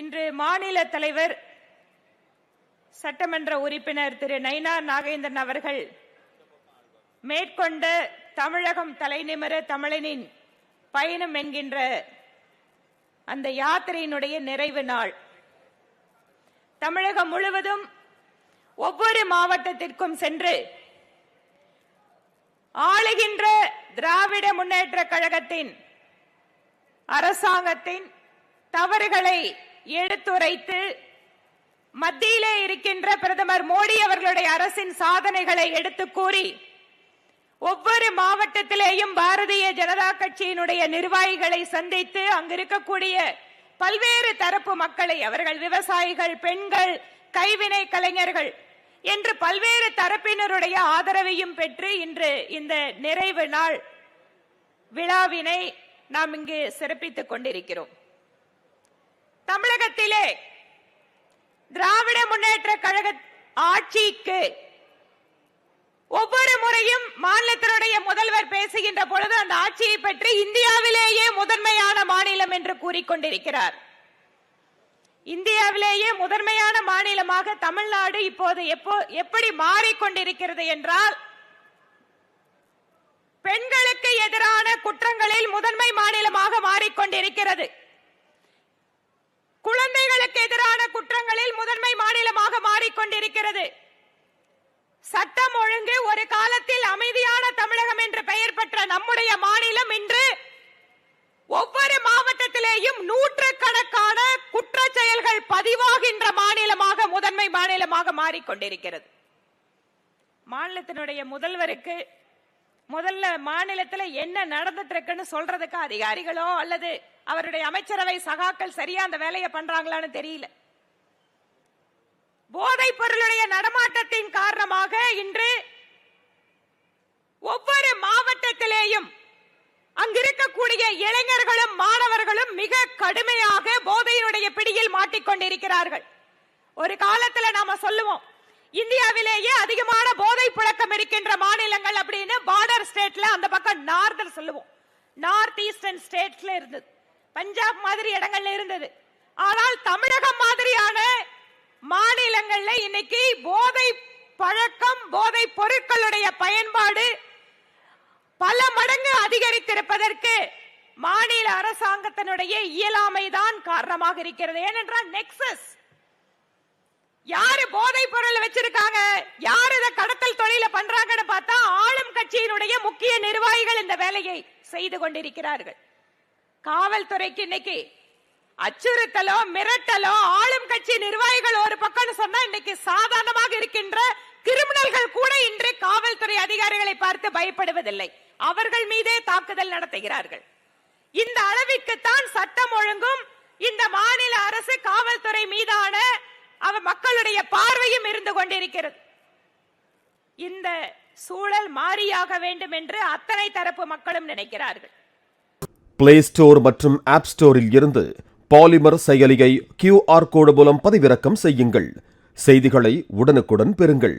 இன்று மாநில தலைவர் சட்டமன்ற உறுப்பினர் திரு நயினார் நாகேந்திரன் அவர்கள் மேற்கொண்ட தமிழகம் தலைநிமிர தமிழனின் பயணம் என்கின்ற அந்த யாத்திரையினுடைய நிறைவு நாள். தமிழகம் முழுவதும் ஒவ்வொரு மாவட்டத்திற்கும் சென்று ஆளுகின்ற திராவிட முன்னேற்ற கழகத்தின் அரசாங்கத்தின் தவறுகளை எடுத்துரைத்து மத்தியிலே இருக்கின்ற பிரதமர் மோடி அவர்களுடைய அரசின் சாதனைகளை எடுத்து கூறி ஒவ்வொரு மாவட்டத்திலேயும் பாரதிய ஜனதா கட்சியினுடைய நிர்வாகிகளை சந்தித்து அங்கு இருக்கக்கூடிய பல்வேறு தரப்பு மக்களை, அவர்கள் விவசாயிகள், பெண்கள், கைவினை கலைஞர்கள் என்று பல்வேறு தரப்பினருடைய ஆதரவையும் பெற்று இன்று இந்த நிறைவு நாள் விழாவினை நாம் இங்கு சிறப்பித்துக் கொண்டிருக்கிறோம். தமிழகத்திலே திராவிட முன்னேற்ற கழக ஆட்சிக்கு ஒவ்வொரு முறையும் மாநிலத்தினுடைய முதல்வர் பேசுகின்ற பொழுது அந்த ஆட்சியை பற்றி இந்தியாவிலேயே முதன்மையான மாநிலம் என்று கூறிக்கொண்டிருக்கிறார். இந்தியாவிலேயே முதன்மையான மாநிலமாக தமிழ்நாடு இப்போது எப்படி மாறிக்கொண்டிருக்கிறது என்றால், பெண்களுக்கு எதிரான குற்றங்களில் முதன்மை மாநிலமாக மாறிக்கொண்டிருக்கிறது. குழந்தைகளுக்கு எதிரான குற்றங்களில் முதன்மை மாநிலமாக மாறிக்கொண்டிருக்கிறது. சட்டம் ஒழுங்கு ஒரு காலத்தில் அமைதியான தமிழகம் என்று பெயர் பெற்ற நம்முடைய மாநிலம் இன்று ஒவ்வொரு மாவட்டத்திலேயும் நூற்றுக்கணக்கான குற்ற செயல்கள் பதிவாகின்ற மாநிலமாக, முதன்மை மாநிலமாக மாறிக்கொண்டிருக்கிறது. மாநிலத்தினுடைய முதல்வருக்கு முதல்ல மாநிலத்தில் என்ன நடந்துட்டு இருக்குன்னு சொல்றதுக்கு அதிகாரிகளோ அல்லது அவருடைய அமைச்சரவை சகாக்கள் சரியா அந்த வேலையை பண்றாங்களான்னு தெரியல. போதைப் பொருளுடைய நடமாட்டத்தின் காரணமாக இன்று ஒவ்வொரு மாவட்டத்திலேயும் அங்கிருக்கக்கூடிய இளைஞர்களும் மாணவர்களும் மிக கடுமையாக போதையினுடைய பிடியில் மாட்டிக்கொண்டிருக்கிறார்கள். ஒரு காலத்தில் நாம சொல்லுவோம், இந்தியாவிலேயே அதிகமான போதை புழக்கம் இருக்கின்ற மாநிலங்கள் அப்படின்னு பார்டர் ஸ்டேட்ல அந்த பக்கம் நார்தர் சொல்லுவோம், நார்த் ஈஸ்டர்ன் ஸ்டேட்ஸ்ல இருந்தது, பஞ்சாப் மாதிரி இடங்கள்ல இருந்தது. ஆனால் தமிழகம் மாதிரியான மாநிலங்கள்ல இன்னைக்கு போதை பழக்கம், போதை பொருட்களுடைய பயன்பாடு பல மடங்கு அதிகரித்திருப்பதற்கு மாநில அரசாங்கத்தினுடைய இயலாமைதான் காரணமாக இருக்கிறது. ஏனென்றால் நெக்ஸஸ், யாரு போதை பொருள் வச்சிருக்காங்க, யாரு இத கடத்தல் தொழில பண்றாங்கன்னு பார்த்தா ஆளும் கட்சியினுடைய முக்கிய நிர்வாகிகள் இந்த வேலையை செய்து கொண்டிருக்கிறார்கள். காவல்துறைக்கு இன்னைக்கு அச்சுறுத்தலோ மிரட்டலோ ஆளும் கட்சி நிர்வாகிகள் ஒரு பக்கம் சொன்னா, இன்னைக்கு சாதாரணமாக இருக்கின்ற கிரிமினல்கள் கூட இன்று காவல்துறை அதிகாரிகளை பார்த்து பயப்படுவதில்லை, அவர்கள் மீதே தாக்குதல் நடத்துகிறார்கள். இந்த அளவிற்குத்தான் சட்டம் ஒழுங்கும் இந்த மாநில அரசு காவல்துறை மீதான மக்களுடைய பார்வையும் இருந்து கொண்டிருக்கிறது. இந்த சூழல் மாறியாக வேண்டும் என்று அத்தனை தரப்பு மக்களும் நினைக்கிறார்கள். பிளே ஸ்டோர் மற்றும் ஆப் ஸ்டோரில் இருந்து பாலிமர் செயலியை QR கோடு மூலம் பதிவிறக்கம் செய்யுங்கள். செய்திகளை உடனுக்குடன் பெறுங்கள்.